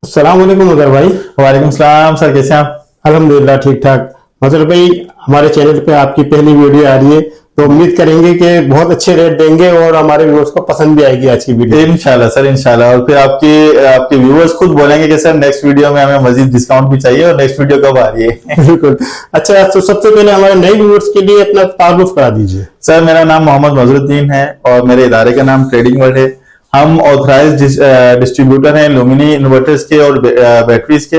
अस्सलाम वालेकुम मजहर भाई। वालेकुम सलाम सर, कैसे हैं आप? अल्हम्दुलिल्लाह ठीक ठाक। मजहर भाई, हमारे चैनल पे आपकी पहली वीडियो आ रही है तो उम्मीद करेंगे कि बहुत अच्छे रेट देंगे और हमारे व्यूअर्स को पसंद भी आएगी आज की वीडियो। इंशाल्लाह सर, इंशाल्लाह। और फिर आपके आपके व्यूअर्स खुद बोलेंगे कि सर नेक्स्ट वीडियो में हमें मजीद डिस्काउंट भी चाहिए और नेक्स्ट वीडियो कब आ रही है। बिल्कुल। अच्छा, तो सबसे पहले हमारे नए व्यूअर्स के लिए अपना तारुफ करा दीजिए। सर, मेरा नाम मोहम्मद मजरुद्दीन है और मेरे इदारे का नाम ट्रेडिंग वर्ल्ड है। हम ऑथराइज डिस्ट्रीब्यूटर हैं लुमिनी इन्वर्टर्स के और बैटरीज के,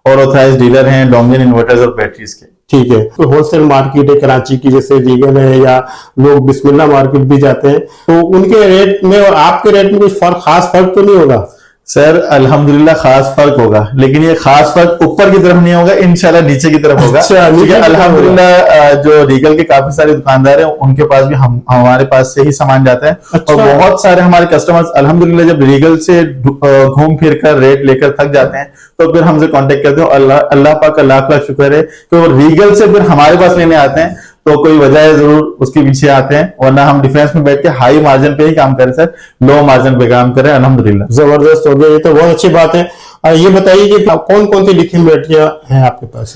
और ऑथराइज डीलर हैं डोंगिन इन्वर्टर्स और बैटरीज के। ठीक है। तो होलसेल मार्केट है कराची की, जैसे रीगल है या लोग बिस्मिल्लाह मार्केट भी जाते हैं, तो उनके रेट में और आपके रेट में कुछ खास फर्क तो नहीं होगा? सर अल्हम्दुलिल्लाह खास फर्क होगा, लेकिन ये खास फर्क ऊपर की तरफ नहीं होगा, इंशाल्लाह नीचे की तरफ होगा। अच्छा, ठीक है। अल्हम्दुलिल्लाह जो रीगल के काफी सारे दुकानदार हैं उनके पास भी हमारे पास से ही सामान जाता है। अच्छा। और बहुत सारे हमारे कस्टमर्स अल्हम्दुलिल्लाह जब रीगल से घूम फिर कर रेट लेकर थक जाते हैं तो फिर हमसे कांटेक्ट करते हो। अल्लाह पाक का लाख लाख शुक्र है कि वो रीगल से फिर हमारे पास लेने आते हैं, तो कोई वजह है जरूर उसके पीछे आते हैं, वरना हम डिफेंस में बैठ के हाई मार्जिन पे ही काम करें सर, लो मार्जिन पे काम करें। अल्हम्दुलिल्लाह जबरदस्त हो गया, ये तो बहुत अच्छी बात है। ये बताइए कि कौन कौन सी लिथियम बैटरियां हैं आपके पास?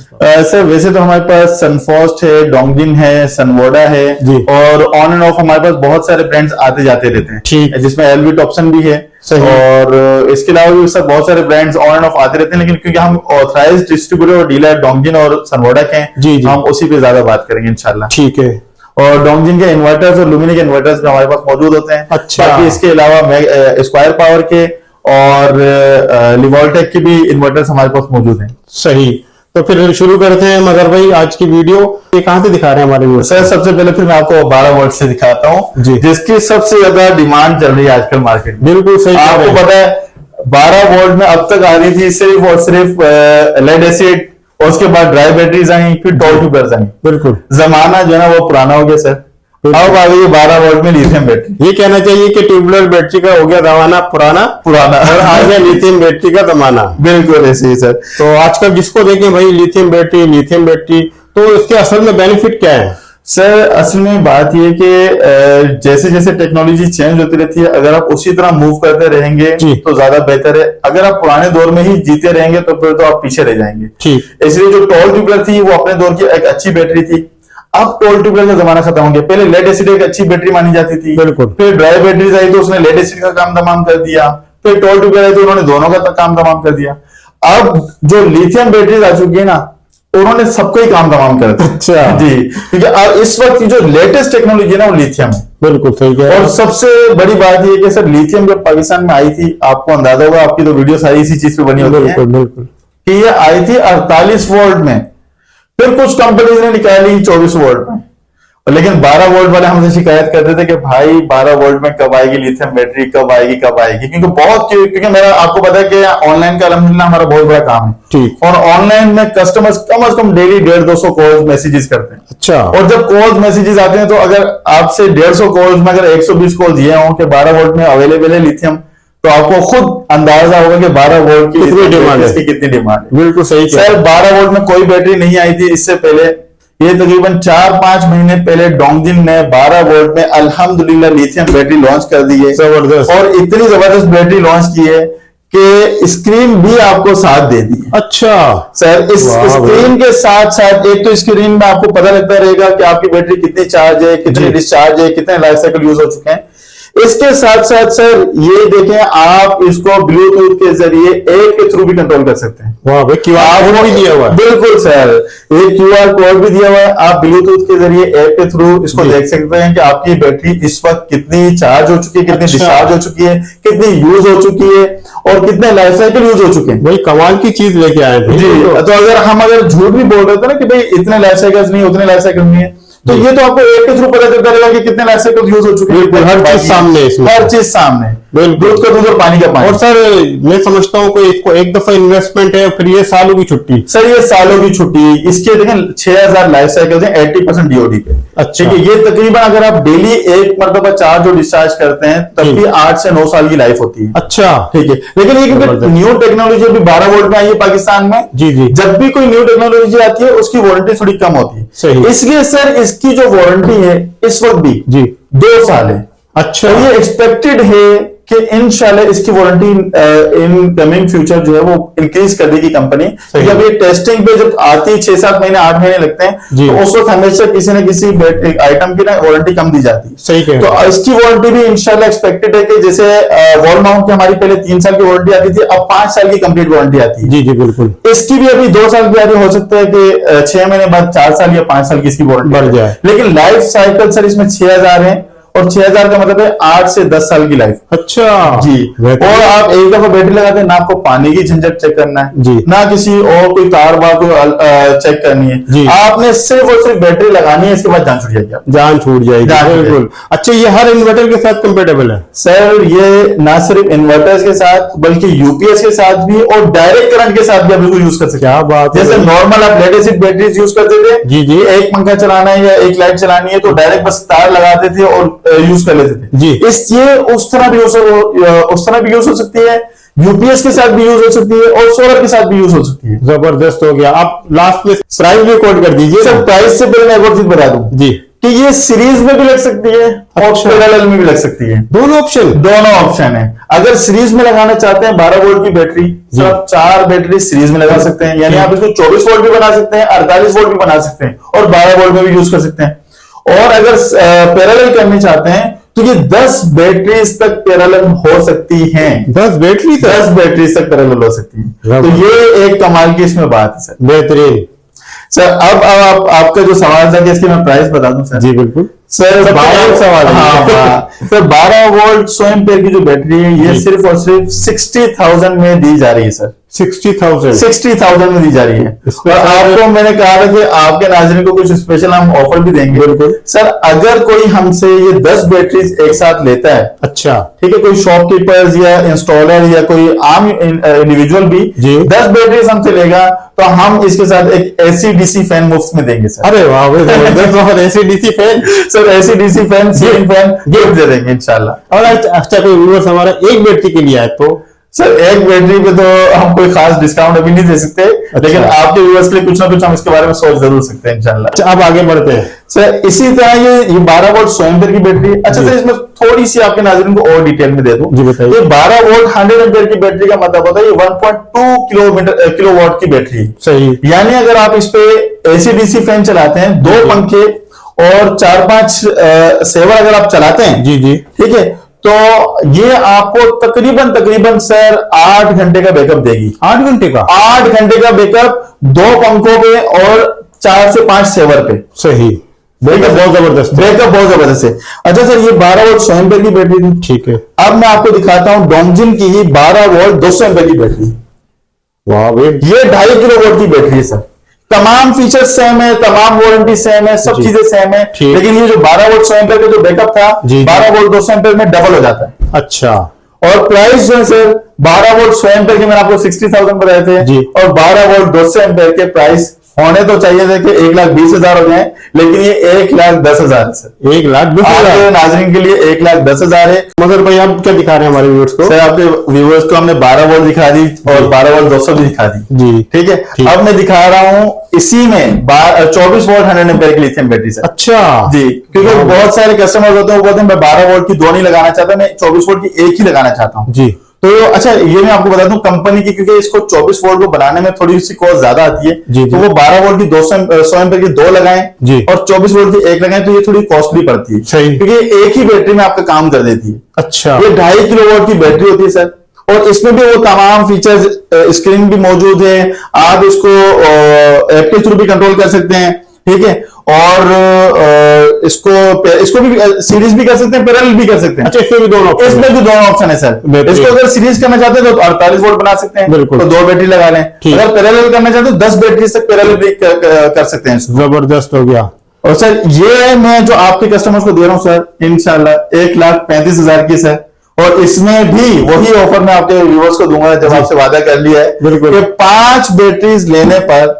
सर वैसे तो हमारे पास सनफॉस्ट है, डोंगिन है, सनवोडा है, और ऑन एंड ऑफ हमारे पास बहुत सारे ब्रांड्स आते जाते रहते हैं। ठीक, जिसमें एलवी टॉप्सन भी है। और इसके अलावा भी सब बहुत सारे ब्रांड्स ऑन एंड ऑफ आते रहते हैं, लेकिन क्योंकि हम ऑथराइज डिस्ट्रीब्यूटर और डीलर डोंगिन और सनवोडा के हैं, हम उसी पे ज्यादा बात करेंगे इंशाल्लाह। ठीक है। और डोंगिन के इन्वर्टर्स और लुमिनी के इन्वर्टर्स भी हमारे पास मौजूद होते हैं। अच्छा। बाकी इसके अलावा स्क्वायर पावर के और लिवोल्टेक के भी इन्वर्टर्स हमारे पास मौजूद हैं। सही, तो फिर शुरू करते हैं मगर भाई आज की वीडियो। ये कहां से दिखा रहे हैं हमारे व्यूअर्स? सर सबसे पहले फिर मैं आपको 12 वोल्ट से दिखाता हूँ, जिसकी सबसे ज्यादा डिमांड चल रही है आजकल मार्केट में। बिल्कुल सही, आपको पता है 12 वोल्ट में अब तक आ रही थी सिर्फ और सिर्फ लेड एसिड, और उसके बाद ड्राई बैटरीज आई, फिर टॉल ट्यूबर्स आई। बिल्कुल जमाना जो है ना वो पुराना हो गया सर। अब आ गई 12 वोल्ट में लिथियम बैटरी। ये कहना चाहिए कि ट्यूबुलर बैटरी का हो गया जमाना पुराना और आ गया लिथियम बैटरी का जमाना। बिल्कुल ऐसे ही सर। तो आजकल जिसको देखें भाई लिथियम बैटरी, तो इसके असल में बेनिफिट क्या है? सर असल में बात यह कि जैसे जैसे टेक्नोलॉजी चेंज होती रहती है, अगर आप उसी तरह मूव करते रहेंगे तो ज्यादा बेहतर है। अगर आप पुराने दौर में ही जीते रहेंगे तो फिर तो आप पीछे रह जाएंगे। ठीक। इसलिए जो टॉल ट्यूबुलर थी वो अपने दौर की एक अच्छी बैटरी थी। अब टॉल ट्यूबुलर का जमाना खत्म हो गया। पहले लेड एसिड एक अच्छी बैटरी मानी जाती थी। बिल्कुल। फिर ड्राई बैटरीज आई तो उसने लेड एसिड का काम तमाम कर दिया। फिर टॉल ट्यूबुलर आई तो उन्होंने दोनों का काम तमाम कर दिया। अब जो लिथियम बैटरीज आ चुकी है ना, उन्होंने सबको ही काम तमाम कर दिया। अच्छा जी, क्योंकि अब इस वक्त की जो लेटेस्ट टेक्नोलॉजी है ना वो लिथियम है। बिल्कुल सही है। और सबसे बड़ी बात यह कि सर लिथियम जब पाकिस्तान में आई थी, आपको अंदाजा होगा, आपकी तो वीडियो सारी इसी चीज पे बनी होती है कि ये आई थी 48 वोल्ट में, फिर कुछ कंपनीज ने निकाली 24 वोल्ट में, लेकिन 12 वोल्ट वाले हमसे शिकायत करते थे कि भाई 12 वोल्ट में कब आएगी लिथियम बैटरी, कब आएगी। क्योंकि मेरा आपको पता है कि ऑनलाइन का अल्हम्दुलिल्लाह हमारा बहुत बड़ा काम है। ठीक। और ऑनलाइन में कस्टमर्स कम से कम डेली 150 कॉल्स मैसेजेस करते हैं। अच्छा। और जब कॉल्स मैसेजेस आते हैं तो अगर आपसे 150 कॉल्स में अगर 120 कॉल्स ये हों कि 12 वोल्ट में अवेलेबल है लिथियम, तो आपको खुद अंदाजा होगा कि 12 वोल्ट की कितनी डिमांड है, कितनी डिमांड है। बिल्कुल सही सर। 12 वोल्ट में कोई बैटरी नहीं आई थी इससे पहले। ये तकरीबन 4-5 महीने पहले डोंगिन ने 12 वोल्ट में अल्हम्दुलिल्लाह लिथियम बैटरी लॉन्च कर दी है। जबरदस्त। और इतनी जबरदस्त बैटरी लॉन्च की है कि स्क्रीन भी आपको साथ दे दी है। अच्छा सर, इस स्क्रीन के साथ साथ एक तो स्क्रीन में आपको पता लगता रहेगा कि आपकी बैटरी कितनी चार्ज है, कितनी डिस्चार्ज है, कितने लाइफ साइकिल यूज हो चुके हैं। इसके साथ साथ सर ये देखें, आप इसको ब्लूटूथ के जरिए ऐप के थ्रू भी कंट्रोल कर सकते हैं। वाह भाई, क्यूआर कोड भी दिया हुआ है। बिल्कुल सर, ये क्यूआर कोड भी दिया हुआ है। आप ब्लूटूथ के जरिए ऐप के थ्रू इसको देख सकते हैं कि आपकी बैटरी इस वक्त कितनी चार्ज हो चुकी है, कितनी डिस्चार्ज हो चुकी है, कितनी यूज हो चुकी है और कितने लाइफ साइकिल यूज हो चुके हैं। भाई कमाल की चीज लेके आए थे जी। तो अगर झूठ भी बोल रहे थे ना कि भाई इतने लाइफ साइकिल नहीं, उतने लाइफ साइकिल नहीं है, तो ये तो आपको ऐप के थ्रू पता चलता रहेगा कि कितने लाइफ साइकिल यूज हो चुके हैं। हर चीज सामने, हर चीज सामने, दूध का दूध और पानी का पानी। और सर मैं समझता हूँ कि इसको एक दफा इन्वेस्टमेंट है, फिर ये सालों की छुट्टी। सर ये सालों की छुट्टी, इसके देखें 6000 लाइफ साइकिल है 80% डीओडी पे। अच्छा। ठीक है, ये तकरीबन अगर आप डेली एक मरतबा चार्ज और डिस्चार्ज करते हैं तब भी 8 से 9 साल की लाइफ होती है। अच्छा ठीक है, लेकिन ये क्योंकि न्यू टेक्नोलॉजी अभी 12 वोल्ट में आई है पाकिस्तान में। जी जी। जब भी कोई न्यू टेक्नोलॉजी आती है उसकी वारंटी थोड़ी कम होती है। सही। इसलिए सर इसकी जो वारंटी है इस वक्त भी जी 2 साल है। अच्छा। ये एक्सपेक्टेड है कि इंशाल्लाह इसकी वारंटी इन कमिंग फ्यूचर जो है वो इंक्रीज कर देगी कंपनी। जब ये टेस्टिंग पे जब आती 6-7 महीने 8 महीने लगते हैं तो उस वक्त हमेशा किसी न किसी आइटम की ना वारंटी कम दी जाती है। सही कह रहे तो इसकी वारंटी भी इंशाल्लाह एक्सपेक्टेड है कि जैसे वॉल माउंट की हमारी पहले 3 साल की वारंटी आती थी, अब 5 साल की कंप्लीट वारंटी आती है। जी जी बिल्कुल। इसकी भी अभी 2 साल की आती, हो सकता है कि 6 महीने बाद 4 साल या 5 साल की इसकी वारंटी बढ़ जाए, लेकिन लाइफ साइकिल सर इसमें 6000 है और 6000 का मतलब है 8 से 10 साल की लाइफ। अच्छा जी। और आप एक दफा बैटरी लगाते हैं ना, आपको पानी की झंझट चेक करना है जी, ना किसी और कोई तार बार को चेक करनी है जी। आपने सिर्फ और सिर्फ बैटरी लगानी है, इसके बाद जान छूट जाएगी, जान छूट जाएगी। बिल्कुल। अच्छा, ये हर इन्वर्टर के साथ कंपेटेबल है सर? ये ना सिर्फ इन्वर्टर्स के साथ बल्कि यूपीएस के साथ भी और डायरेक्ट करंट के साथ भी आप यूज कर सकते हैं। क्या बात है। जैसे नॉर्मल आप लेड एसिड बैटरीज यूज करते थे, जी जी, एक पंखा चलाना है या एक लाइट चलानी है तो डायरेक्ट बस तार लगाते थे और यूज कर लेते थे जी। ये उस तरह भी यूज हो सकती है, यूपीएस के साथ भी यूज हो सकती है और सोलर के साथ भी यूज हो सकती है। जबरदस्त हो गया। आप लास्ट में प्राइस भी कोट कर दीजिए। सर प्राइस से पहले मैं एक और चीज बता दूं जी कि ये सीरीज में भी लग सकती है और पैरेलल में भी लग सकती है। दोनों ऑप्शन है। अगर सीरीज में लगाना चाहते हैं 12 वोल्ट की बैटरी, सर आप 4 बैटरी सीरीज में लगा सकते हैं, यानी आप इसको 24 वोल्ट भी बना सकते हैं, 48 वोल्ट भी बना सकते हैं और 12 वोल्ट में भी यूज कर सकते हैं। और अगर पैरेलल करना चाहते हैं तो ये 10 बैटरीज तक पैरेलल हो सकती हैं। 10 बैटरीज तक पैरेलल हो सकती है। तो ये एक कमाल की इसमें बात है सर। बेहतरीन। सर अब आपका जो सवाल था कि इसकी मैं प्राइस बता दूं सर। जी बिल्कुल सर 12 सवाल है। हाँ सर 12 वोल्ट 100 एम्पीयर की जो बैटरी है ये सिर्फ और सिर्फ 60,000 में दी जा रही है सर। 60,000 में दी जा रही है। और आपको मैंने कहा था कि आपके नाज़रीन को कुछ स्पेशल हम ऑफर भी देंगे। बिल्कुल सर, अगर कोई हमसे ये 10 बैटरीज एक साथ लेता है, अच्छा ठीक है, कोई शॉपकीपर्स या इंस्टॉलर या कोई आम इंडिविजुअल भी 10 बैटरीज हमसे लेगा तो हम इसके साथ एक एसी डीसी फैन मुफ्त में देंगे सर। अरे वाह, जबरदस्त। AC DC fan sir, AC DC fan, ceiling fan gift दे देंगे इंशाल्लाह। और अच्छा कोई व्यूअर्स हमारा एक बैटरी के लिए आए तो सर एक बैटरी पे तो हम कोई खास डिस्काउंट अभी नहीं दे सकते, लेकिन आपके व्यूअर्स के लिए कुछ ना कुछ हम इसके बारे में सोच जरूर सकते हैं इंशाल्लाह। अच्छा, अब आगे बढ़ते हैं सर। इसी तरह ये 12 वोल्ट 100 एम्पीयर की बैटरी। अच्छा सर, इसमें थोड़ी सी आपके नाज़रीन को और डिटेल में दे दूं। जी बताइए। ये 12 वोल्ट 100 एम्पीयर की बैटरी का मतलब होता है ये 1.2 किलोवाट की बैटरी। सही। यानी अगर आप इस पे एसी डीसी फैन चलाते हैं, 2 पंखे और 4-5 सेवर अगर आप चलाते हैं, जी जी, ठीक है, तो ये आपको तकरीबन सर 8 घंटे का बैकअप देगी। 8 घंटे का? 8 घंटे का बैकअप 2 पंखों पे और 4 से 5 सेवर पे। सही। बैकअप बहुत जबरदस्त है। अच्छा सर, ये 12 वोल्ट 100 एम्पीयर की बैटरी थी, ठीक है। अब मैं आपको दिखाता हूं डोंगजिन की ही 12 वोल्ट 200 एम्पीयर की बैटरी। वाह, ये 2.5 किलोवाट की बैटरी है सर। तमाम फीचर्स सेम है, तमाम वारंटी सेम है, सब चीजें सेम है, लेकिन ये जो 12 वोल्ट 100 एम्पीयर का जो बैकअप था 12 वोल्ट 200 एम्पीयर में डबल हो जाता है। अच्छा। और प्राइस जो है सर 12 वोल्ट 100 एम्पीयर के मैंने आपको 60,000 बताए थे, और 12 वोल्ट 200 एम्पीयर के प्राइस होने तो चाहिए थे कि 1,20,000 हो जाए, लेकिन ये 1,10,000 है सर। 1,10,000 नाज़रीन के लिए 1,10,000 है। मगर भाई आप क्या दिखा रहे हैं हमारे व्यूअर्स को? सर, आपके व्यूअर्स को हमने 12 वोल्ट दिखा दी और 12 वोल्ट 200 भी दिखा दी जी, ठीक है। अब मैं दिखा रहा हूं इसी में 24 वोल्ट 100 एम्पीयर की लिथियम बैटरी सर। अच्छा जी, क्योंकि बहुत सारे कस्टमर्स होते हैं वो बोलते हैं मैं 12 वोल्ट की 2 नहीं लगाना चाहता, मैं 24 वोल्ट की एक ही लगाना चाहता हूं जी। तो अच्छा, ये मैं आपको बता दूं कंपनी की, क्योंकि इसको 24 वोल्ट को बनाने में थोड़ी सी कॉस्ट ज्यादा आती है जी, तो वो 12 वोल्ट की 100 एम्पीयर की 2 लगाएं जी, और 24 वोल्ट की 1 लगाएं तो ये थोड़ी कॉस्टली पड़ती है सही, क्योंकि एक ही बैटरी में आपका काम कर देती है। अच्छा, ये 2.5 किलोवाट की बैटरी होती है सर, और इसमें भी वो तमाम फीचर्स, स्क्रीन भी मौजूद है, आप इसको ऐप के थ्रू भी कंट्रोल कर सकते हैं, ठीक है, और इसको भी सीरीज भी कर सकते हैं, पैरेलल भी कर सकते हैं। अच्छा, इसमें भी दोनों ऑप्शन है सर। इसको अगर सीरीज करना चाहते हैं तो 48 वोल्ट बना सकते हैं, तो 2 बैटरी लगा लें। अगर पैरेलल करना चाहते हैं तो 10 बैटरी तक पैरेलल भी कर सकते हैं। जबरदस्त हो गया। और सर, ये मैं जो आपके कस्टमर्स को दे रहा हूं सर, इंशाल्लाह 1,35,000 की सर, और इसमें भी वही ऑफर मैं आपके व्यूअर्स को दूंगा जब आपसे वादा कर लिया है कि 5 बैटरीज लेने पर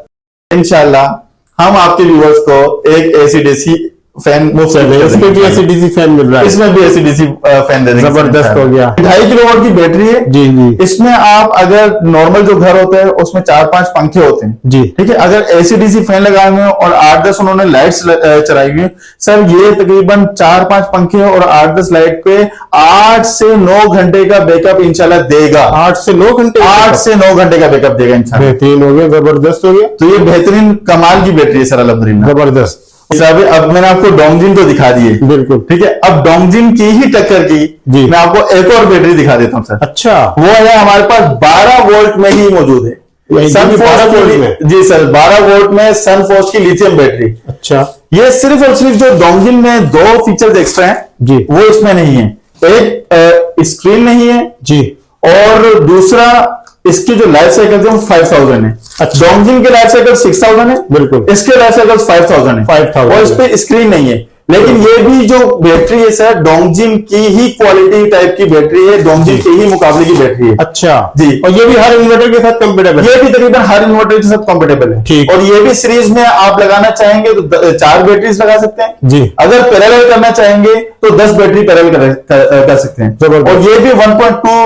इंशाल्लाह हम आपके व्यूअर्स को एक एसी डीसी फैन मुफ्त चले, इसमें भी ऐसी डीसी फैन मिल रहा है, इसमें भी ऐसी डीसी फैन दे देंगे। जबरदस्त हो गया। 2.5 किलोवाट की बैटरी है जी जी इसमें। आप अगर नॉर्मल जो घर होता है उसमें 4-5 पंखे होते हैं जी, ठीक है, अगर एसी डीसी फैन लगाए हुए हैं और 8-10 उन्होंने लाइट्स चलाई हुई है सर, ये तकरीबन 4-5 पंखे और 8-10 लाइट पे 8 से 9 घंटे का बैकअप इंशाल्लाह देगा। 8 से 9 घंटे 8 से 9 घंटे का बैकअप देगा इंशाल्लाह। बेहतरीन हो गया, जबरदस्त हो गया, तो ये बेहतरीन कमाल की बैटरी है सर अल्हम्दुलिल्लाह। जबरदस्त। साहब अब मैंने आपको डोंगजिन तो दिखा दिए, बिल्कुल ठीक है, अब डोंगजिन की ही टक्कर की जी। मैं आपको एक और बैटरी दिखा देता हूं सर। अच्छा, वो है हमारे पास 12 वोल्ट में ही मौजूद है। ये 12 वोल्ट में? जी सर, 12 वोल्ट में सनफोर्स की लिथियम बैटरी। अच्छा ये सिर्फ और सिर्फ जो डोंगजिन में 2 फीचर्स एक्स्ट्रा हैं जी, वो इसमें नहीं है। एक स्क्रीन नहीं है जी, और दूसरा इसकी जो लाइफ साइकिल है वो 5000 है। अच्छा। डोंगजिन के लाइफ साइकिल 6000 है, बिल्कुल, इसके लाइफ साइकिल 5000 है 5000 और इस पे स्क्रीन नहीं है। लेकिन ये भी जो बैटरी है सर डोंगजिन की ही क्वालिटी टाइप की बैटरी है, डोंगजिन के ही मुकाबले की बैटरी है। अच्छा जी। और ये भी हर इन्वर्टर के साथ कंपेटेबल है? ये भी तकरीबन हर इन्वर्टर के साथ कंपेटेबल है। ठीक। और ये भी सीरीज में आप लगाना चाहेंगे तो 4 बैटरीज लगा सकते हैं जी, अगर पैरेलल करना चाहेंगे तो 10 बैटरी पैरेलल कर सकते हैं। जबरदस्त। और ये भी 1.2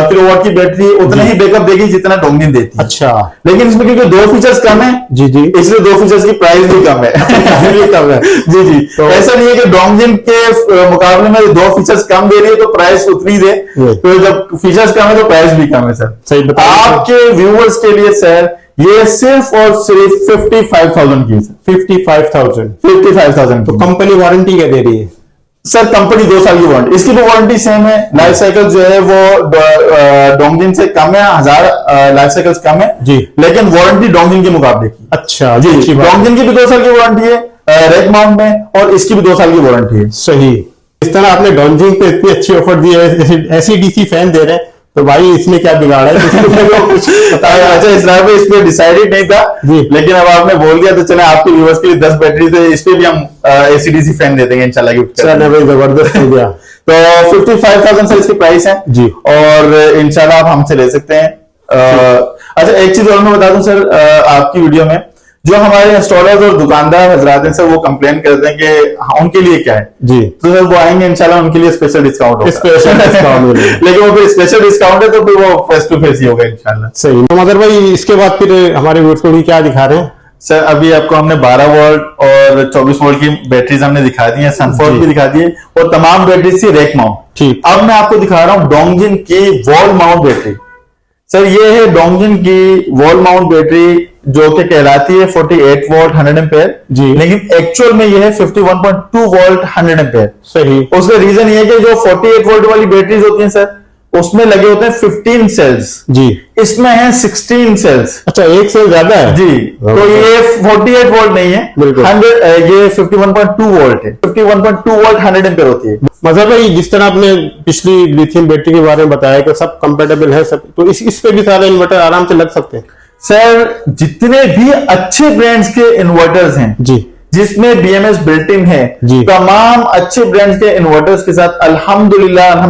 किलोवाट की बैटरी है, उतना ही बैकअप देगी जितना डोंगजिन देती है। अच्छा, लेकिन इसमें क्योंकि 2 फीचर्स कम है जी जी, इसलिए 2 फीचर्स की प्राइस भी कम है। ये कम है। जी जी, तो ऐसा नहीं है कि डोंगजिन के मुकाबले में 2 फीचर्स कम दे रही है तो प्राइस उतनी दे, तो जब फीचर्स कम है तो प्राइस भी कम है सर। सही बताया आपके व्यूअर्स के लिए सर ये सिर्फ और सिर्फ 55,000 की है सर। 55,000। 55,000 तो कंपनी वारंटी क्या दे रही है? सर कंपनी 2 साल की वारंटी, इसकी भी वारंटी सेम है। लाइफ साइकिल जो है वो डोंगजिन से कम है, 1000 लाइफ साइकिल्स कम है जी, लेकिन वारंटी डोंगजिन के मुकाबले की। अच्छा जी, अच्छी बात है। डोंगजिन की भी 2 साल की वारंटी है रेक माउंट में और इसकी भी 2 साल की वारंटी है। सही। इस तरह आपने डोंगजिन पे इतनी अच्छी ऑफर दी है, ऐसी डीसी फैन दे रहे हैं, तो भाई इसमें क्या बिगाड़ा है? कुछ बताया। अच्छा इस्लाम में इस पे डिसाइडेड नहीं था जी, लेकिन अब आपने बोल दिया तो चले आपके व्यूअर्स के लिए 10 बैटरी तो इस पे भी हम एसीडीसी फैन दे देंगे इंशाल्लाह गिफ्ट। चलो भाई, जबरदस्त हो गया। तो 55,000 से इसकी प्राइस है जी, और इंशाल्लाह आप हमसे ले सकते हैं। अच्छा एक चीज और मैं बता दूं सर, आपकी वीडियो में जो हमारे इंस्टॉलर्स और दुकानदार हजरात हैं सर वो कंप्लेन करते हैं कि उनके लिए क्या है जी, तो सर वो आएंगे इंशाल्लाह उनके लिए स्पेशल डिस्काउंट होगा। स्पेशल डिस्काउंट मिलेगा। लेकिन वो फिर स्पेशल डिस्काउंट है तो फिर वो फेस टू फेस ही होगा इंशाल्लाह। सही। तो मदर भाई इसके बाद फिर हमारे व्यूअर्स को भी क्या दिखा रहे हैं? सर अभी आपको हमने 12 वोल्ट और 24 वोल्ट की बैटरीज हमने दिखा दी है, सनफोर्स जी। भी दिखा दी है और तमाम बैटरीज थी रेक माउंट। ठीक। अब मैं आपको दिखा रहा हूं डोंगजिन की वॉल माउंट बैटरी। सर ये है डोंगजिन की वॉल माउंट बैटरी जो कि कहलाती है 48 वोल्ट 100 एम्पेयर जी, लेकिन एक्चुअल में ये है 51.2 वोल्ट 100 एम्पेयर। सही। उसका रीजन ये है कि जो 48 वोल्ट वाली बैटरीज होती हैं सर उसमें लगे होते हैं 15 सेल्स, जी, इसमें है 16 सेल्स। अच्छा एक से ज्यादा है जी, तो ये 48 वोल्ट नहीं है, बिल्कुल। 100 ये 51.2 वोल्ट है। 51.2 वोल्ट 100 एम्पेयर होती है। मतलब भाई जिस तरह आपने पिछली लिथियम बैटरी के बारे में बताया कि सब कंपेटेबल है सब, तो इस पे भी सारे इन्वर्टर आराम से लग सकते हैं? सर जितने भी अच्छे ब्रांड्स के इन्वर्टर्स हैं जी, जिसमें बीएमएस बिल्ट इन है, जी। तमाम अच्छे ब्रांड्स के इन्वर्टर्स के साथ अल्हम्दुलिल्लाह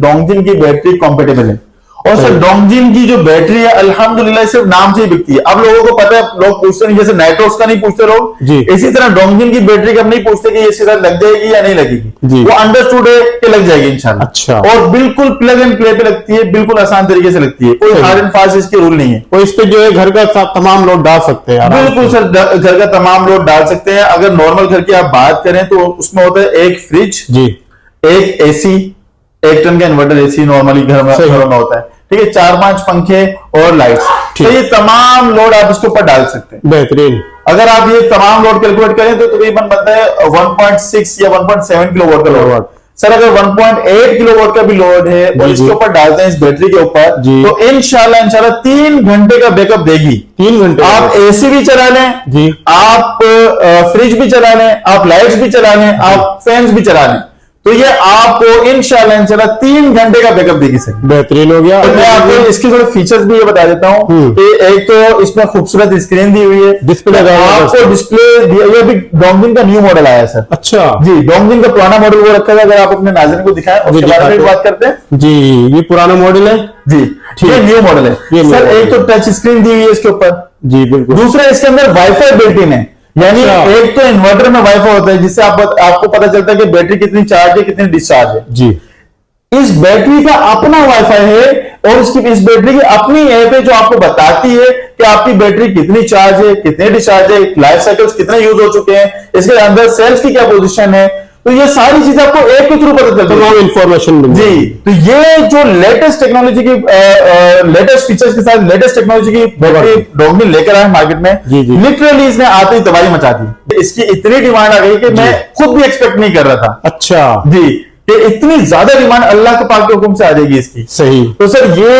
डोंगजिन की बैटरी कॉम्पेटेबल है। और सर डोंगजिन की जो बैटरी है अल्हम्दुलिल्लाह सिर्फ नाम से ही बिकती है। अब लोगों को पता है, लोग पूछते नहीं, जैसे नाइट्रोक्स का नहीं पूछते लोग, जी। इसी तरह डोंगजिन की बैटरी का नहीं पूछते कि ये इसके साथ लग जाएगी या नहीं जी। लगेगी, वो अंडरस्टूड है कि लग जाएगी इंशाल्लाह। अच्छा। और बिल्कुल प्लग एंड प्ले पे लगती है, बिल्कुल आसान तरीके से लगती है, कोई सही। हार्ड एंड फास्ट इसके रूल नहीं है। और इस पे जो है घर का तमाम लोग डाल सकते हैं आराम बिल्कुल से। सर घर का तमाम लोग डाल सकते हैं। अगर नॉर्मल घर की आप बात करें तो उसमें होता है एक फ्रिज, जी, एक एसी, 1 टन का इन्वर्टर एसी नॉर्मली घरों में होता है, ठीक है, 4-5 पंखे और लाइट्स, तो ये तमाम लोड आप इसके ऊपर डाल सकते हैं। बेहतरीन। अगर आप ये तमाम लोड कैलकुलेट करें तो तकरीबन बनता है 1.6 या 1.7 किलोवाट का लोड। सर अगर 1.8 किलोवाट का भी लोड है और इसके ऊपर डालते हैं इस बैटरी के ऊपर, तो इंशाल्लाह 3 घंटे का बैकअप देगी। 3 घंटे आप एसी भी चला लें जी, आप फ्रिज भी चला लें, आप लाइट्स भी चला लें, आप फैंस भी चला लें, तो ये आपको इंशाल्लाह 3 घंटे का बैकअप देगी सर। बेहतरीन हो गया। तो मैं आपको इसके थोड़े फीचर्स भी ये बता देता हूँ कि एक तो इसमें खूबसूरत स्क्रीन दी हुई है, डिस्प्ले आपको डिस्प्ले दिया हुआ। अभी डोंगजिन का न्यू मॉडल आया है सर। अच्छा जी, डोंगजिन का पुराना मॉडल वो रखा है, अगर आप अपने नाज़रीन को दिखाएं उसके बारे में बात करते हैं। जी, ये पुराना मॉडल है जी, ये न्यू मॉडल है सर। एक तो टच स्क्रीन दी हुई है इसके ऊपर, जी बिल्कुल। दूसरा इसके अंदर वाईफाई बिल्ट इन है। यानी एक तो इन्वर्टर में वाईफाई होता है जिससे आपको पता चलता है कि बैटरी कितनी चार्ज है, कितनी डिस्चार्ज है। जी, इस बैटरी का अपना वाईफाई है और इस बैटरी की अपनी ऐप है जो आपको बताती है कि आपकी बैटरी कितनी चार्ज है, कितने डिस्चार्ज है, लाइफ साइकिल्स कितने यूज हो चुके हैं, इसके अंदर सेल्स की क्या पोजीशन है। तो ये सारी चीजें आपको एक के थ्रू पता चलती है, तमाम इंफॉर्मेशन मिल जी। तो ये जो लेटेस्ट टेक्नोलॉजी की लेटेस्ट फीचर्स के साथ लेटेस्ट टेक्नोलॉजी की बैटरी डोंगिल लेकर आए मार्केट में। जी, जी। लिटरली इसने आते ही तबाही मचा दी। इसकी इतनी डिमांड आ गई कि मैं खुद भी एक्सपेक्ट नहीं कर रहा था। अच्छा जी, कि इतनी ज्यादा डिमांड अल्लाह के पाक के हुक्म से आ जाएगी इसकी। सही। तो सर ये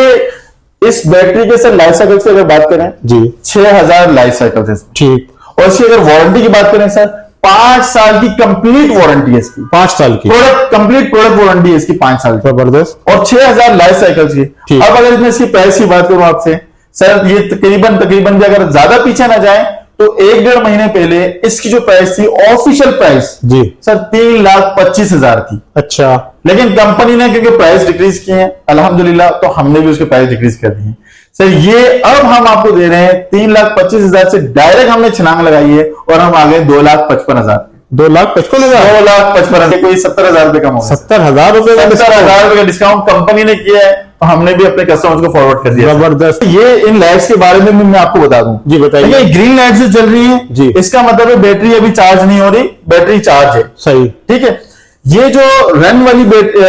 इस बैटरी के सर लाइफ साइकिल की अगर बात करें जी, 6000 लाइफ साइकिल है ठीक। और इसकी अगर वारंटी की बात करें सर 5 साल की कंप्लीट वारंटी है इसकी। 5 साल की कंप्लीट प्रोडक्ट वारंटी है इसकी 5 साल की, जबरदस्त। और 6000 लाइफ साइकिल्स की। ठीक। अब अगर इसमें इसकी प्राइस की बात करूं आपसे सर, ये तकरीबन भी अगर ज्यादा पीछे ना जाए तो 1-1.5 महीने पहले इसकी जो प्राइस थी ऑफिशियल प्राइस जी सर 3,25,000 थी। अच्छा, लेकिन कंपनी ने क्योंकि प्राइस डिक्रीज किए हैं अल्हम्दुलिल्लाह, तो हमने भी उसके प्राइस डिक्रीज कर दिए सर। ये अब हम आपको दे रहे हैं 3,25,000 से डायरेक्ट हमने छलांग लगाई है और हम आ गए 2,55,000। 2,55,000 2,55,000 कोई 70,000 रुपए कम होगा। 70,000 रुपए का 70,000 रुपए का डिस्काउंट कंपनी ने किया है, तो हमने भी अपने कस्टमर्स को फॉरवर्ड कर दिया। जबरदस्त। ये इन लाइट्स के बारे में भी मैं आपको बता दूं। जी बताइए। देखिए ग्रीन लाइट जो जल रही है जी, इसका मतलब है बैटरी अभी चार्ज नहीं हो रही, बैटरी चार्ज है। सही, ठीक है। ये जो रन वाली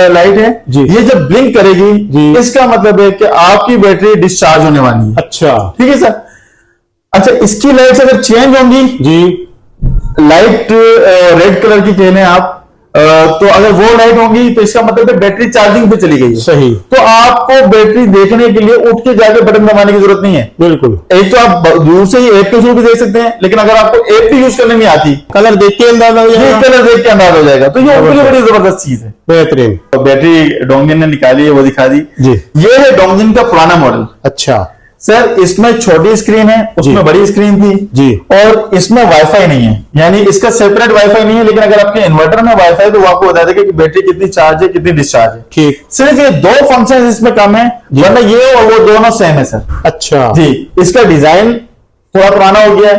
लाइट है जी, ये जब ब्लिंक करेगी जी, इसका मतलब है कि आपकी बैटरी डिस्चार्ज होने वाली है। अच्छा ठीक है सर। अच्छा, इसकी लाइट्स अगर चेंज होंगी जी, लाइट रेड कलर की कह लें आप, तो अगर वो लाइट होंगी तो इसका मतलब है बैटरी चार्जिंग पे चली गई है। सही। तो आपको बैटरी देखने के लिए उठ के जाके बटन दबाने की जरूरत नहीं है। बिल्कुल। एक तो आप दूर से ही ऐप के थ्रू भी देख सकते हैं, लेकिन अगर आपको ऐप भी यूज करने नहीं आती, कलर देख के अंदाजा हो जाएगा। कलर देख के अंदाज हो जाएगा। तो ये उनके लिए बड़ी जबरदस्त चीज है। बेहतरीन। तो बैटरी डोंगिन ने निकाली है, वो दिखा दी जी। ये है डोंगिन का पुराना मॉडल। अच्छा सर, इसमें छोटी स्क्रीन है, उसमें बड़ी स्क्रीन थी जी, और इसमें वाईफाई नहीं है, यानी इसका सेपरेट वाईफाई नहीं है। लेकिन अगर आपके इन्वर्टर में वाईफाई है तो वो आपको बता देगा कि बैटरी कितनी चार्ज है, कितनी डिस्चार्ज है। ठीक। सिर्फ ये 2 फंक्शन इसमें कम है, वरना ये और वो दोनों सेम है सर। अच्छा जी, इसका डिजाइन थोड़ा पुराना हो गया है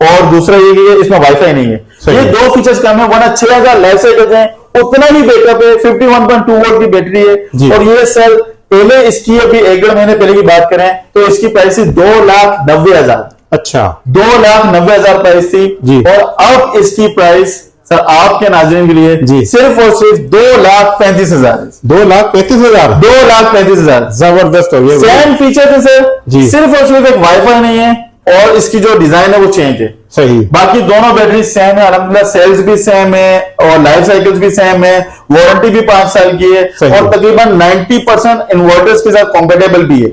और दूसरा ये कि इसमें वाईफाई नहीं है। ये 2 फीचर्स कम है, वरना 6000 लाइफ साइकिल है, उतना ही बैकअप है, 51.2 वोल्ट की बैटरी है। और ये सर पहले इसकी अभी 1-1.5 महीने पहले की बात करें तो इसकी प्राइस थी 2,90,000। अच्छा, 2,90,000 प्राइस थी जी। और अब इसकी प्राइस सर आपके नाज़रीन के लिए जी सिर्फ और सिर्फ 2,35,000। 2,35,000 2,35,000 जबरदस्त हो गया। सेम फीचर है सर जी। सिर्फ और सिर्फ एक वाईफाई नहीं है और इसकी जो डिजाइन है वो चेंज है। सही। बाकी दोनों बैटरी सेम है अल्हम्दुलिल्लाह, सेल्स भी सेम है और लाइफ साइकिल्स भी सेम है, वारंटी भी 5 साल की है और तकरीबन 90% इन्वर्टर्स के साथ कॉम्पेटेबल भी है।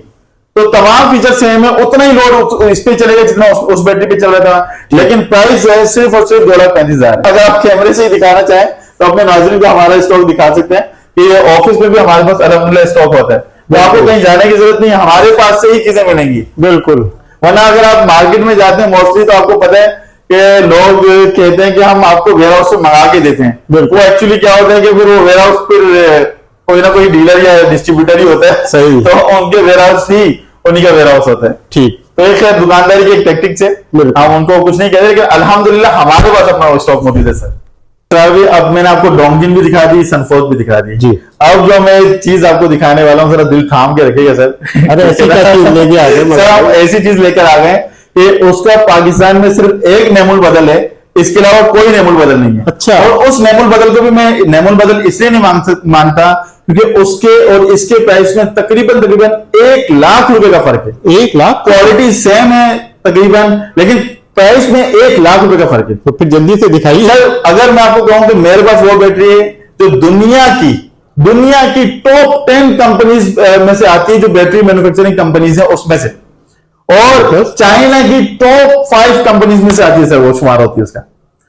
तो तमाम फीचर सेम है, उतना ही लोड इस पे चलेगा जितना उस बैटरी पे चल रहा था, लेकिन प्राइस जो है सिर्फ और सिर्फ 2,35,000। अगर आप कैमरे से ही दिखाना चाहें तो अपने नाज़रीन को हमारा स्टॉक दिखा सकते हैं कि ऑफिस में भी हमारे पास अल्हम्दुलिल्लाह स्टॉक होता है, तो आपको कहीं जाने की जरूरत नहीं है, हमारे पास से ही चीजें मिलेंगी। बिल्कुल। वरना अगर आप मार्केट में जाते हैं मोस्टली तो आपको पता है कि लोग कहते हैं कि हम आपको वेयर हाउस से मंगा के देते हैं। वो एक्चुअली क्या होता है कि फिर वो वेयर हाउस फिर कोई ना कोई डीलर या डिस्ट्रीब्यूटर ही होता है। सही। तो उनके वेयर हाउस ही उन्हीं का वेयर हाउस होता है। ठीक। तो एक खैर दुकानदारी की एक टेक्टिक्स है, हम उनको कुछ नहीं कहते, लेकिन अल्हम्दुलिल्लाह हमारे पास अपना स्टॉक मौजूद है सर। अब मैंने आपको डोंगिन भी दिखा दी, सनफोर्स भी दिखा दी जी। अब जो मैं चीज आपको दिखाने वाला हूँ जरा दिल थाम के रखिएगा सर। अरे ऐसी क्या चीज लेके आ गए? सर आप ऐसी चीज लेकर आ गए कि उसका पाकिस्तान में सिर्फ एक नेमुल बदल है, इसके अलावा कोई नेमुल बदल नहीं है। अच्छा। और उस नेमुल बदल को भी मैं नेमुल बदल इसलिए नहीं मानता क्योंकि उसके और इसके प्राइस में तकरीबन 1 लाख रुपए का फर्क है। 1 लाख? क्वालिटी सेम है तकरीबन, लेकिन प्राइस में 1 लाख रुपए का फर्क है। तो फिर जल्दी से दिखाइए सर। अगर मैं आपको कहूं कि मेरे पास वो बैटरी है जो दुनिया की टॉप 10 कंपनीज में से आती है, जो बैटरी मैन्युफैक्चरिंग कंपनीज है उसमें से, और चाइना की टॉप 5 कंपनीज में से आती है सर, वो शुमार होती है उसका।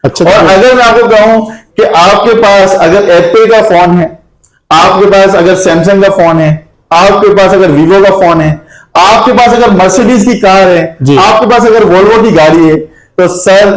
अच्छा। और अगर मैं आपको कहूं कि आपके पास अगर एप्पल का फोन है, आपके पास अगर सैमसंग का फोन है, आपके पास अगर वीवो का फोन है, आपके पास अगर मर्सिडीज की कार है, आपके पास अगर वोल्वो की गाड़ी है, तो सर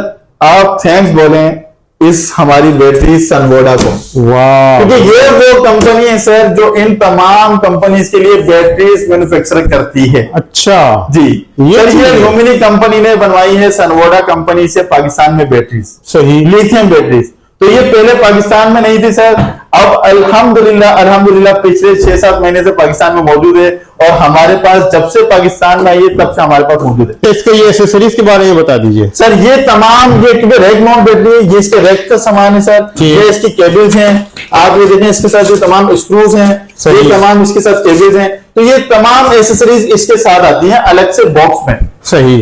आप थैंक्स बोलें इस हमारी बैटरी सनवोडा को, वाह, क्योंकि ये वो कंपनी है सर जो इन तमाम कंपनीज के लिए बैटरीज मैन्युफैक्चर करती है। अच्छा जी, ये लुमिनी कंपनी ने बनवाई है सनवोडा कंपनी से पाकिस्तान में बैटरीज, सही, लिथियम बैटरीज। तो ये पहले पाकिस्तान में नहीं थी सर, अब अल्हम्दुलिल्लाह पिछले 6-7 महीने से पाकिस्तान में मौजूद है, और हमारे पास जब से पाकिस्तान में आई है तब से हमारे पास मौजूद है। इसके ये एक्सेसरीज के बारे में बता दीजिए सर। ये तमाम, ये रैक माउंट बैटरी है, ये इसके रैक का सामान है सर, ये इसकी केबल्स हैं, आप ये देखें, इसके साथ ये तमाम स्क्रूज हैं, ये तमाम इसके साथ केबल्स हैं, तो ये तमाम एसेसरीज इसके साथ आती हैं अलग से बॉक्स में। सही,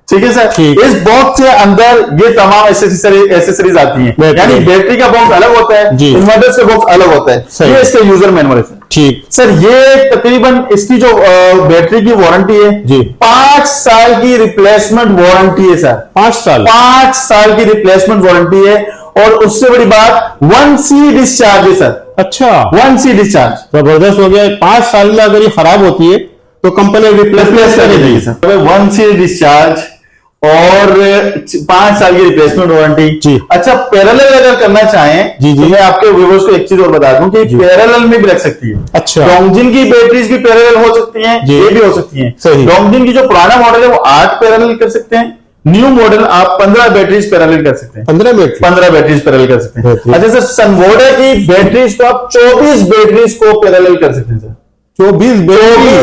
ठीक है सर। इस बॉक्स के अंदर ये तमाम एसेसरीज आती हैं, यानी बैटरी का बॉक्स अलग होता है, इन्वर्टर से बॉक्स अलग होता है, ये इसके यूजर मैनुअल है। ठीक सर, ये तकरीबन इसकी जो बैटरी की वारंटी है जी, 5 साल की रिप्लेसमेंट वारंटी है सर। 5 साल की रिप्लेसमेंट वारंटी है, और उससे बड़ी बात 1C डिस्चार्ज है सर। अच्छा, 1C डिस्चार्ज जबरदस्त हो गया। 5 साल में अगर ये खराब होती है तो कंपनी रिप्लेस करेगी सर। 1C डिस्चार्ज और 5 साल की रिप्लेसमेंट वारंटी जी। अच्छा, पैरेलल अगर करना चाहें जी, तो मैं आपके व्यूअर्स को एक चीज और बता दूं कि पैरेलल में भी रख सकती है। अच्छा, डोंगजिन की बैटरीज भी पैरेलल हो सकती हैं, ये भी हो सकती हैं। डोंगजिन की जो पुराना मॉडल है वो 8 पैरेलल कर सकते हैं, न्यू मॉडल आप 15 बैटरीज पैरेलल कर सकते हैं। 15 बैटरीज पैरेलल कर सकते हैं। अच्छा सर, सनवोडा की बैटरीज को आप 24 बैटरीज को पैरेलल कर सकते हैं सर। 24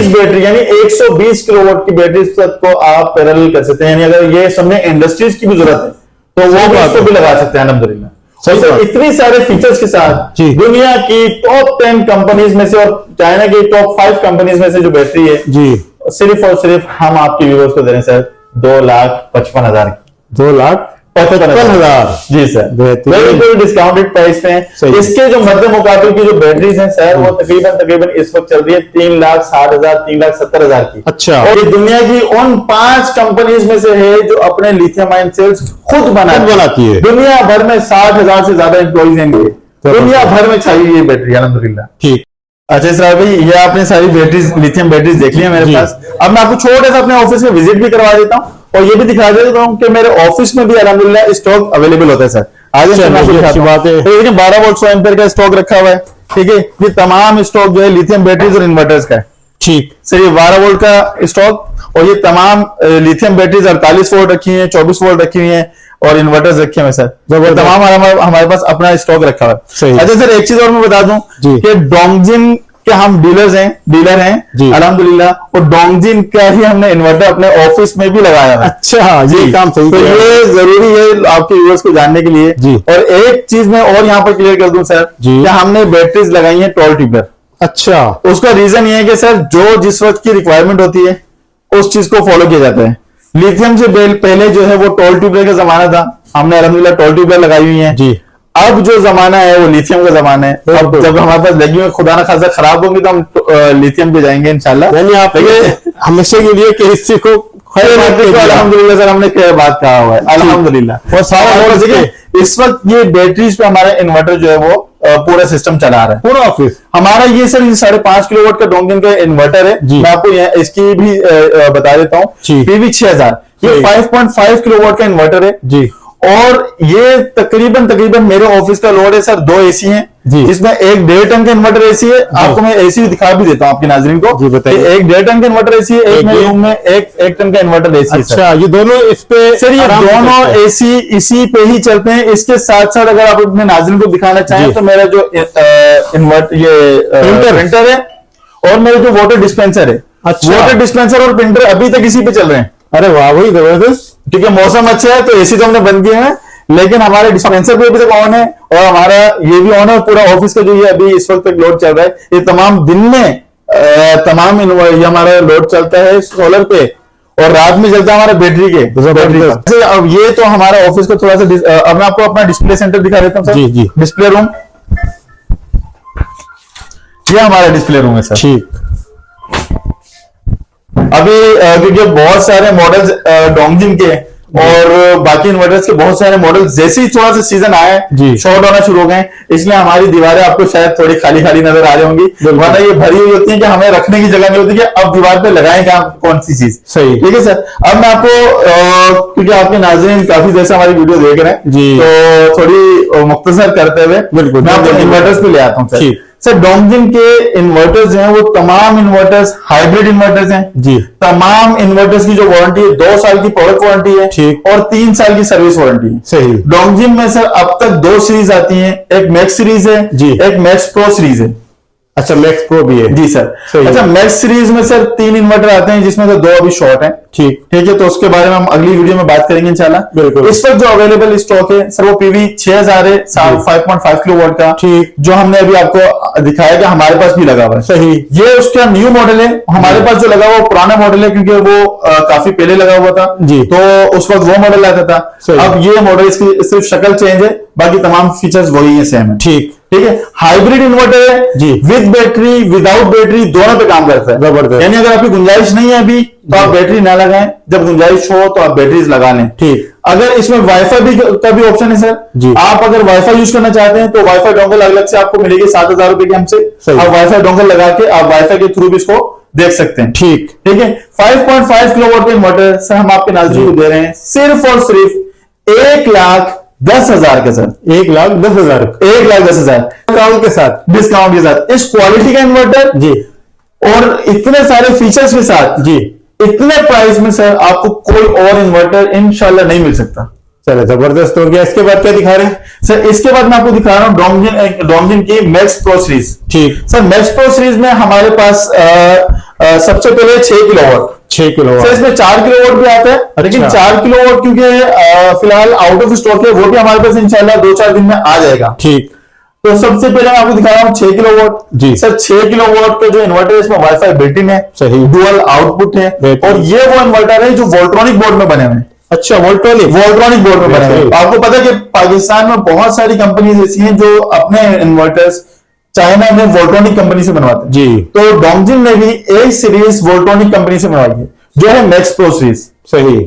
बैटरी, यानी 120 किलोवाट की बैटरी तक को आप पैरेलल कर सकते हैं। यानी अगर ये सामने इंडस्ट्रीज की भी जरूरत है तो वो भी इसको भी लगा सकते हैं अल्हम्दुलिल्लाह। सही सर, इतनी सारे फीचर्स के साथ दुनिया की टॉप 10 कंपनीज में से और चाइना की टॉप 5 कंपनीज में से जो बैटरी है जी, सिर्फ और सिर्फ हम आपके व्यूअर्स को दे रहे हैं सर 2,55,000 की। 2,55,000 जी सर, बिल्कुल डिस्काउंटेड प्राइस में। इसके जो मध्य मुकाबले की जो बैटरीज हैं सर, वो तकरीबन इस वक्त चल रही है 3,60,000 3,70,000 की। अच्छा, और ये दुनिया की उन 5 कंपनीज में से है जो अपने लिथियम आयन सेल्स खुद बनाती है। दुनिया भर में 60,000 से ज्यादा एम्प्लॉइज हैं, दुनिया भर में चाहिए ये बैटरी अल्हम्दुलिल्लाह। ठीक, अच्छा सर भाई, ये आपने सारी बैटरीज, लिथियम बैटरीज देख ली है मेरे पास। अब मैं आपको छोटा सा अपने ऑफिस में विजिट भी करवा देता हूँ, और ये भी दिखा देता हूँ कि मेरे ऑफिस में भी अल्हम्दुलिल्लाह स्टॉक अवेलेबल होता है सर। आज अच्छी बात है। तो 12 वोल्ट 100 एम्पीयर का स्टॉक रखा हुआ है। ठीक है, ये तमाम स्टॉक जो है लिथियम बैटरीज और इन्वर्टर्स का है। ठीक सर, ये 12 वोल्ट का स्टॉक, और ये तमाम लिथियम बैटरीज 48 वोल्ट रखी है, 24 वोल्ट रखी हुई है, और इन्वर्टर्स रखे हुए सर। तमाम हमारे पास अपना स्टॉक रखा हुआ है। अच्छा सर, एक चीज और मैं बता दूं कि डोंगजिन के हम डीलर हैं अल्हम्दुलिल्लाह, और डोंगजिन का ही हमने इन्वर्टर अपने ऑफिस में भी लगाया है। अच्छा, ये काम सही, तो ये जरूरी है आपके व्यूअर्स को जानने के लिए जी। और एक चीज मैं और यहाँ पर क्लियर कर दूं सर, कि हमने बैटरीज लगाई है टॉल ट्यूबलर। अच्छा, उसका रीजन ये है कि सर जो जिस वक्त की रिक्वायरमेंट होती है उस चीज को फॉलो किया जाता है। लिथियम से पहले जो है वो टॉल ट्यूबलर का जमाना था, हमने अल्हम्दुलिल्लाह टॉल ट्यूबलर लगाई हुई है जी। अब जो जमाना है वो लिथियम का जमाना है। अब जब हमारे पास लगी हुई खुदा ना खासा खराब होंगी तो हम लिथियम पे जाएंगे इंशाल्लाह। यानी आप हमेशा के लिए कि इसी को अल्हम्दुलिल्लाह सर हमने क्या बात कहा हुआ है अल्हम्दुलिल्लाह। और इस वक्त ये बैटरीज पे हमारा इन्वर्टर जो है वो पूरा सिस्टम चला रहा है, पूरा ऑफिस हमारा। ये सर 5.5 किलोवाट का डोंगजिन का इन्वर्टर है। मैं आपको इसकी भी बता देता हूँ, PV 6000, ये 5.5 किलोवाट का इन्वर्टर है जी। और ये तकरीबन मेरे ऑफिस का लोड है सर 2 एसी हैं, जिसमें एक 1.5 टन का इन्वर्टर एसी है। आपको मैं एसी दिखा भी देता हूँ आपके नाज़रीन को। एक 1.5 टन का इन्वर्टर एसी है, एक मेरे रूम में एक टन का इन्वर्टर एसी है। अच्छा, ये दोनों इस पे सर, ये दोनों एसी इसी पे ही चलते हैं। इसके साथ साथ अगर आप अपने नाज़रीन को दिखाना चाहें तो मेरा जो प्रिंटर है और मेरे जो वाटर डिस्पेंसर है, वाटर डिस्पेंसर और प्रिंटर अभी तक इसी पे चल रहे हैं। अरे वाह, वही जबरदस्त। ठीक है, मौसम अच्छा है तो एसी तो हमने बंद किए हैं, लेकिन हमारे डिस्पेंसर भी अभी तक ऑन है और हमारा ये भी ऑन है। पूरा ऑफिस का जो ये अभी इस वक्त तक लोड चल रहा है, ये तमाम दिन में ये हमारा लोड चलता है सोलर पे, और रात में चलता है हमारा बैटरी के। अब ये तो हमारा ऑफिस का थोड़ा सा, अब मैं आपको अपना डिस्प्ले सेंटर दिखा देता हूँ सर। जी, डिस्प्ले रूम, ये हमारा डिस्प्ले रूम है सर। ठीक, अभी क्योंकि बहुत सारे मॉडल्स डोंगजिन के और बाकी इन्वर्टर्स के बहुत सारे मॉडल जैसे ही थोड़ा सा सीजन आया जी। शॉर्ट होना शुरू हो गए, इसलिए हमारी दीवारें आपको शायद थोड़ी खाली खाली नजर आ रही होंगी, वरना ये भरी हुई होती है कि हमें रखने की जगह नहीं होती कि अब दीवार पे लगाएं क्या कौन सी चीज। सही। ठीक है सर, अब मैं आपको क्योंकि आपके नाज़रीन काफी देर से हमारी वीडियो देख रहे हैं जी। तो थोड़ी मुख्तसर करते हुए बिल्कुल मैं आपको इन्वर्टर्स पे ले आता हूँ सर। सर डोंगजिन के इन्वर्टर्स जो हैं वो तमाम इन्वर्टर्स हाइब्रिड इन्वर्टर्स हैं जी। तमाम इन्वर्टर्स की जो वारंटी है 2 साल की प्रोडक्ट वारंटी है ठीक। और 3 साल की सर्विस वारंटी है। सही। डोंगजिन में सर अब तक 2 सीरीज आती हैं, एक मैक्स सीरीज है जी। एक मैक्स प्रो सीरीज है। अच्छा मैक्स प्रो भी है जी सर। अच्छा मैक्स सीरीज में सर 3 इन्वर्टर आते हैं जिसमें से 2 अभी शॉर्ट हैं। ठीक ठीक है, तो उसके बारे में हम अगली वीडियो में बात करेंगे इंशाल्लाह। बिल्कुल। इस वक्त जो अवेलेबल स्टॉक है सर वो पीवी 6000 है 5.5 किलोवाट का। ठीक। जो हमने अभी आपको दिखाया कि हमारे पास भी लगा हुआ है। सही। ये उसका न्यू मॉडल है, हमारे पास जो लगा हुआ वो पुराना मॉडल है क्योंकि वो काफी पहले लगा हुआ था जी। तो उस वक्त वो मॉडल आता था। अब ये मॉडल इसकी सिर्फ शक्ल चेंज है, बाकी तमाम फीचर्स वही है, सेम है। ठीक। ठीक है, हाइब्रिड इन्वर्टर है जी। विद बैटरी विदाउट बैटरी दोनों पे काम करता है। जबरदस्त। यानी अगर आपकी गुंजाइश नहीं है अभी तो आप बैटरी ना लगाएं, जब गुंजाइश हो तो आप बैटरीज लगा लें। ठीक। अगर इसमें वाईफाई भी का भी ऑप्शन है सर जी। आप अगर वाईफाई यूज करना चाहते हैं तो वाईफाई डोंगल अलग से आपको मिलेगी 7000 रुपए की हमसे। आप वाईफाई डोंगल लगा के आप वाईफाई के थ्रू भी इसको देख सकते हैं। ठीक। ठीक है, 5.5 किलोवाट का इन्वर्टर सर हम आपके नाज़रीन को दे रहे हैं सिर्फ और सिर्फ 1,10,000 का सर। 1,10,000 1,10,000 डिस्काउंट के साथ। डिस्काउंट के साथ इस क्वालिटी का इन्वर्टर जी। और इतने सारे फीचर्स के साथ जी। इतने प्राइस में सर आपको कोई और इन्वर्टर इंशाल्लाह नहीं मिल सकता। चलो जबरदस्त हो गया। इसके बाद क्या दिखा रहे हैं सर? इसके बाद मैं आपको दिखा रहा हूँ डोंगजिन की मैक्स प्रो सीरीज। ठीक। सर मैक्स प्रो सीरीज में हमारे पास सबसे पहले 6 किलोवाट 6 किलोवाट। सर इसमें 4 किलोवाट भी आता है। अच्छा। लेकिन 4 किलोवाट क्योंकि फिलहाल आउट ऑफ स्टॉक है, वो भी हमारे पास इंशाल्लाह 2-4 दिन में आ जाएगा। ठीक। तो सबसे पहले मैं आपको दिखा रहा हूँ 6 किलोवाट जी। सर 6 किलोवाट का जो इन्वर्टर है इसमें वाईफाई बिल्ट इन है। सही। डुअल आउटपुट है और ये वो इन्वर्टर है जो वोल्ट्रॉनिक बोर्ड में बने हुए हैं। अच्छा वोल्ट्रॉनिक बोर्ड में बने हुए हैं। आपको पता है कि पाकिस्तान में बहुत सारी कंपनीज ऐसी हैं जो अपने इन्वर्टर्स चाइना में वोल्ट्रॉनिक कंपनी से बनवाते हैं। जी। तो डोंगजिन ने भी एक सीरीज वोल्ट्रॉनिक कंपनी से बनवाई है जो है मैक्स प्रो सीरीज। सही।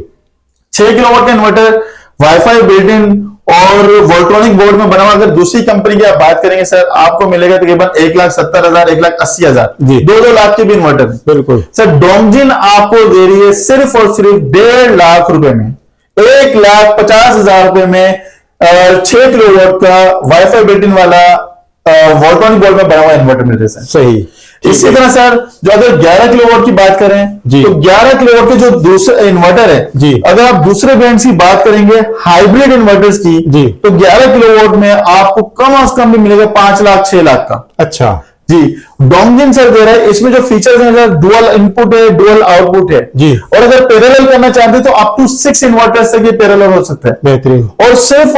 6 किलोवाट का इन्वर्टर वाईफाई बिल्ट इन और वोल्ट्रॉनिक बोर्ड में बना हुआ। अगर दूसरी कंपनी की आप बात करेंगे सर आपको मिलेगा तकरीबन 1,70,000 1,80,000 2-2 लाख के भी इन्वर्टर। बिल्कुल सर डोंगजिन आपको दे रही है सिर्फ और सिर्फ 1.5 लाख रुपए में 1,50,000 रुपए में 6 किलोवाट का वाईफाई बिल्ट इन वाला वोल्ट्रॉनिक बोर्ड में बना हुआ इन्वर्टर मिल रहा है। सही। इसी तरह सर जो अगर 11 किलोवाट की बात करें जी। तो 11 किलोवाट के जो दूसरे इन्वर्टर है जी। अगर आप दूसरे ब्रांड्स की बात करेंगे हाइब्रिड इन्वर्टर्स की जी। तो 11 किलोवाट में आपको कम से कम भी मिलेगा 5 लाख 6 लाख का। अच्छा जी। डोंगजिन सर दे रहा है इसमें जो फीचर्स हैं सर डुअल इनपुट है डुअल आउटपुट है जी। और अगर पैरेलल करना चाहते हैं तो अप टू 6 इन्वर्टर्स तक ये पैरेलल हो सकता है। बेहतरीन। और सिर्फ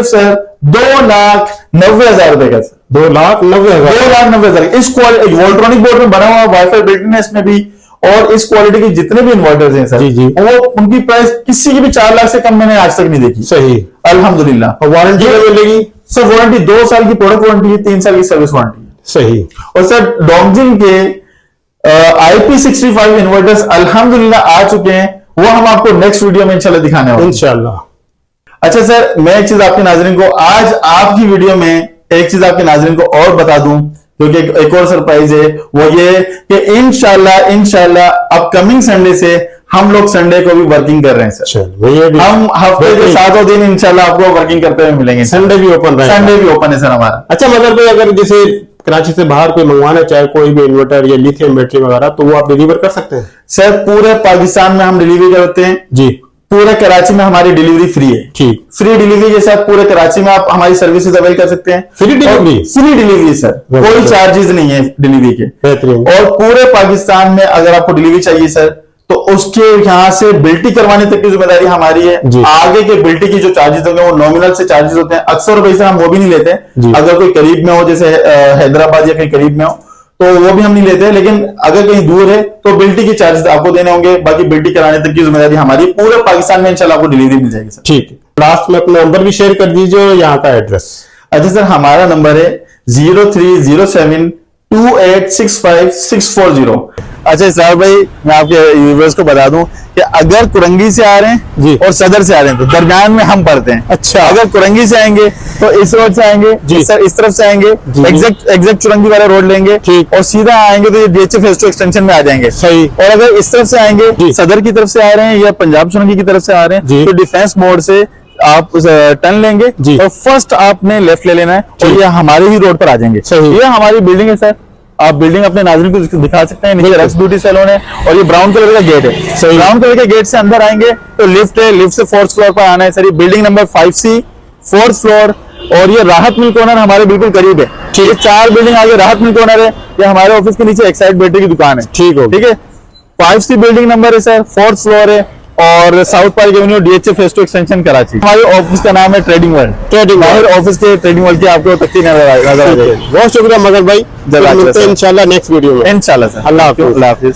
सर 2,90,000 रुपए का सर 2,90,000 2,90,000 इस वोल्ट्रॉनिक बोर्ड में बना हुआ वाईफाई बिल्ट इन है इसमें भी। और इस क्वालिटी के जितने भी इन्वर्टर्स हैं सर जी जी। वो उनकी प्राइस किसी की भी 4 लाख से कम मैंने आज तक नहीं देखी। सही। अल्हम्दुलिल्लाह। वारंटी मिलेगी सर वारंटी 2 साल की प्रोडक्ट वारंटी है 3 साल की सर्विस वारंटी है। सही। और सर डोंगजिन के IP65 इन्वर्टर्स अल्हम्दुलिल्लाह आ चुके हैं, वो हम आपको नेक्स्ट वीडियो में इंशाल्लाह दिखाने वाले हैं। इंशाल्लाह। अच्छा सर मैं एक चीज आपके नाज़रीन को आज आपकी वीडियो में एक चीज आपके नाज़रीन को और बता दूं क्योंकि एक और सरप्राइज है वो ये कि इंशाल्लाह अपकमिंग संडे से हम लोग संडे को भी वर्किंग कर रहे हैं सर। हम हफ्ते के 7 दिन इंशाल्लाह आपको वर्किंग करते हुए मिलेंगे। संडे भी ओपन रहेगा। संडे भी ओपन है सर हमारा। अच्छा मतलब भाई अगर जैसे कराची से बाहर कोई मंगवाना चाहे कोई भी इन्वर्टर या लिथियम बैटरी वगैरह तो वो आप डिलीवर कर सकते हैं सर? पूरे पाकिस्तान में हम डिलीवरी करते हैं जी। पूरे कराची में हमारी डिलीवरी फ्री है। ठीक। फ्री डिलीवरी के साथ पूरे कराची में आप हमारी सर्विसेज अवेल कर सकते हैं। फ्री डिलीवरी सर, कोई चार्जेस नहीं है डिलीवरी के। बेहतरीन। और पूरे पाकिस्तान में अगर आपको डिलीवरी चाहिए सर तो उसके यहाँ से बिल्टी करवाने तक की जिम्मेदारी हमारी है। आगे के बिल्टी की जो चार्जेस होंगे वो नॉमिनल से चार्जेस होते हैं। अक्सर पैसे हम वो भी नहीं लेते। अगर कोई करीब में हो जैसे हैदराबाद या कहीं करीब में हो तो वो भी हम नहीं लेते हैं। लेकिन अगर कहीं दूर है तो बिल्टी के चार्जेस आपको देने होंगे। बाकी बिल्टी कराने तक की जिम्मेदारी हमारी। पूरे पाकिस्तान में इंशाल्लाह आपको डिलीवरी मिल जाएगी सर। ठीक है। लास्ट में अपना नंबर भी शेयर कर दीजिए और यहाँ का एड्रेस। अच्छा सर हमारा नंबर है 0307 2865-640। अच्छा इस्रार भाई, मैं आपके व्यूअर्स को बता दूं कि अगर कुरंगी से आ रहे हैं जी और सदर से आ रहे हैं तो दरमियान में हम पड़ते हैं। अच्छा, अगर कुरंगी से आएंगे तो इस रोड से आएंगे, इस तरफ से आएंगे, एग्जैक्ट चुरंगी वाला रोड लेंगे ठीक, और सीधा आएंगे तो ये DHA फेज 2 एक्सटेंशन में आ जाएंगे। सही। और अगर इस तरफ से आएंगे, सदर की तरफ से आ रहे हैं या पंजाब चुरंगी की तरफ से आ रहे हैं, तो डिफेंस मोड से आप टर्न लेंगे और फर्स्ट आपने लेफ्ट ले लेना है और ये हमारे ही रोड पर आ जाएंगे। ये हमारी बिल्डिंग है सर, आप बिल्डिंग अपने नाज़रीन को दिखा सकते हैं। नीचे रक्स ब्यूटी सैलून है और ये ब्राउन कलर का गेट है। ब्राउन कलर के गेट से अंदर आएंगे तो लिफ्ट है, लिफ्ट से 4th फ्लोर पर आना है सर। ये building number 5C 4th floor और ये राहत मिल्क कॉर्नर हमारे बिल्कुल करीब है। ये 4 बिल्डिंग आगे राहत मिल्क कॉर्नर है। ये हमारे ऑफिस के नीचे एक्साइड बैटरी की दुकान है। ठीक है, 5C बिल्डिंग नंबर है सर, 4th फ्लोर है और south park Avenue DHA phase 2 extension Karachi. हमारे ऑफिस का नाम है ट्रेडिंग वर्ल्ड। बाहर ऑफिस के ट्रेडिंग वर्ल्ड की आपको तकती नजर आ जाएगी। बहुत शुक्रिया मगर भाई, मिलते हैं इंशाल्लाह नेक्स्ट वीडियो में। इंशाल्लाह सर, अल्लाह हाफिज। अल्लाह हाफिज।